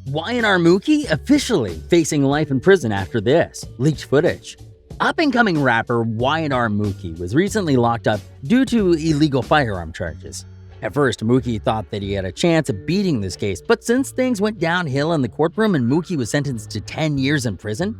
Y&R MOOKEY officially facing life in prison after this leaked footage. Up-and-coming rapper Y&R MOOKEY was recently locked up due to illegal firearm charges. At first, MOOKEY thought that he had a chance of beating this case, but since things went downhill in the courtroom and MOOKEY was sentenced to 10 years in prison,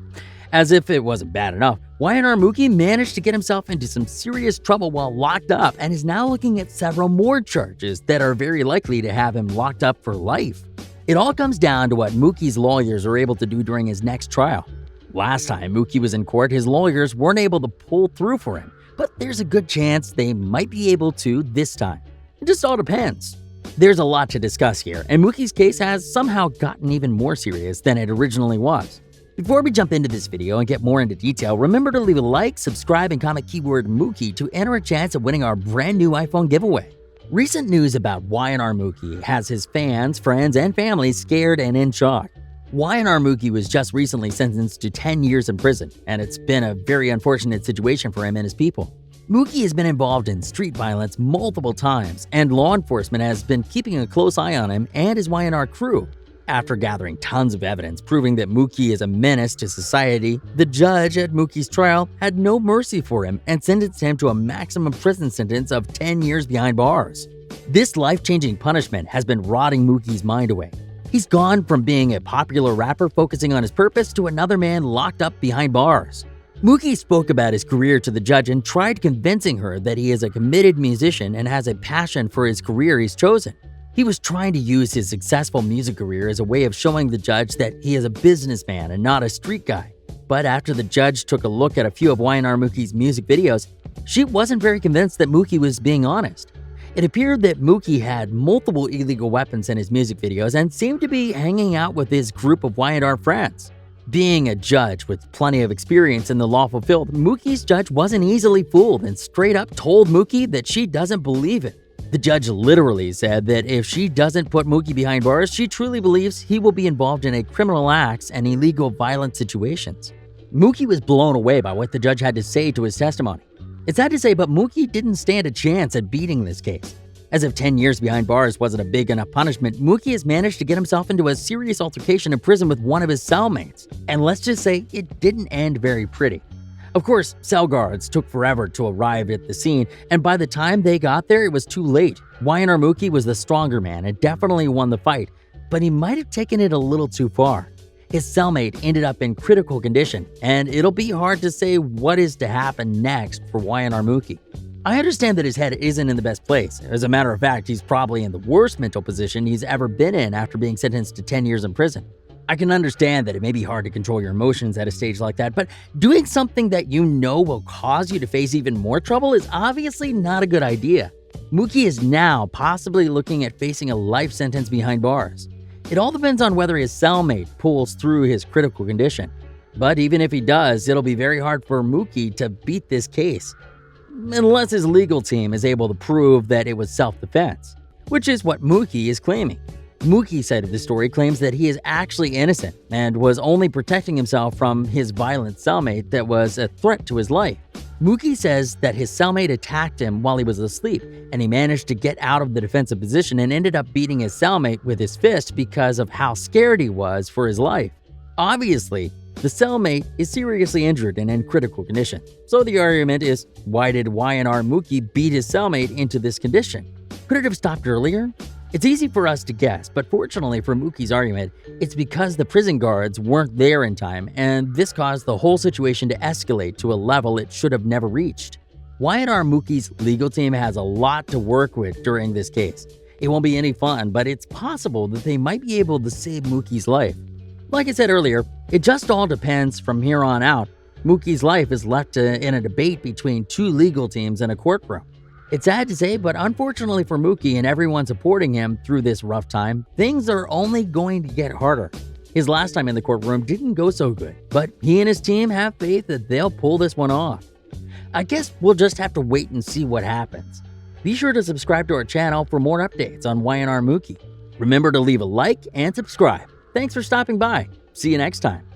as if it wasn't bad enough, Y&R MOOKEY managed to get himself into some serious trouble while locked up and is now looking at several more charges that are very likely to have him locked up for life. It all comes down to what MOOKEY's lawyers are able to do during his next trial. Last time MOOKEY was in court, his lawyers weren't able to pull through for him, but there's a good chance they might be able to this time. It just all depends. There's a lot to discuss here, and MOOKEY's case has somehow gotten even more serious than it originally was. Before we jump into this video and get more into detail, remember to leave a like, subscribe, and comment keyword MOOKEY to enter a chance of winning our brand new iPhone giveaway. Recent news about Y&R MOOKEY has his fans, friends, and family scared and in shock. Y&R MOOKEY was just recently sentenced to 10 years in prison, and it's been a very unfortunate situation for him and his people. MOOKEY has been involved in street violence multiple times, and law enforcement has been keeping a close eye on him and his Y&R crew. After gathering tons of evidence proving that MOOKEY is a menace to society, the judge at MOOKEY's trial had no mercy for him and sentenced him to a maximum prison sentence of 10 years behind bars. This life-changing punishment has been rotting MOOKEY's mind away. He's gone from being a popular rapper focusing on his purpose to another man locked up behind bars. MOOKEY spoke about his career to the judge and tried convincing her that he is a committed musician and has a passion for his career he's chosen. He was trying to use his successful music career as a way of showing the judge that he is a businessman and not a street guy. But after the judge took a look at a few of Y&R MOOKEY's music videos, she wasn't very convinced that MOOKEY was being honest. It appeared that MOOKEY had multiple illegal weapons in his music videos and seemed to be hanging out with his group of Y&R friends. Being a judge with plenty of experience in the lawful field, MOOKEY's judge wasn't easily fooled and straight up told MOOKEY that she doesn't believe it. The judge literally said that if she doesn't put MOOKEY behind bars, she truly believes he will be involved in a criminal acts and illegal violent situations. MOOKEY was blown away by what the judge had to say to his testimony. It's sad to say, but MOOKEY didn't stand a chance at beating this case. As if 10 years behind bars wasn't a big enough punishment, MOOKEY has managed to get himself into a serious altercation in prison with one of his cellmates. And let's just say it didn't end very pretty. Of course, cell guards took forever to arrive at the scene, and by the time they got there, it was too late. Y&R MOOKEY was the stronger man and definitely won the fight, but he might have taken it a little too far. His cellmate ended up in critical condition, and it'll be hard to say what is to happen next for Y&R MOOKEY. I understand that his head isn't in the best place. As a matter of fact, he's probably in the worst mental position he's ever been in after being sentenced to 10 years in prison. I can understand that it may be hard to control your emotions at a stage like that, but doing something that you know will cause you to face even more trouble is obviously not a good idea. MOOKEY is now possibly looking at facing a life sentence behind bars. It all depends on whether his cellmate pulls through his critical condition. But even if he does, it'll be very hard for MOOKEY to beat this case, unless his legal team is able to prove that it was self-defense, which is what MOOKEY is claiming. MOOKEY's side of the story claims that he is actually innocent and was only protecting himself from his violent cellmate that was a threat to his life. MOOKEY says that his cellmate attacked him while he was asleep, and he managed to get out of the defensive position and ended up beating his cellmate with his fist because of how scared he was for his life. Obviously, the cellmate is seriously injured and in critical condition. So the argument is, why did Y&R MOOKEY beat his cellmate into this condition? Could it have stopped earlier? It's easy for us to guess, but fortunately for MOOKEY's argument, it's because the prison guards weren't there in time, and this caused the whole situation to escalate to a level it should have never reached. Y&R MOOKEY's legal team has a lot to work with during this case. It won't be any fun, but it's possible that they might be able to save MOOKEY's life. Like I said earlier, it just all depends from here on out. MOOKEY's life is left in a debate between two legal teams in a courtroom. It's sad to say, but unfortunately for MOOKEY and everyone supporting him through this rough time, things are only going to get harder. His last time in the courtroom didn't go so good, but he and his team have faith that they'll pull this one off. I guess we'll just have to wait and see what happens. Be sure to subscribe to our channel for more updates on Y&R MOOKEY. Remember to leave a like and subscribe. Thanks for stopping by. See you next time.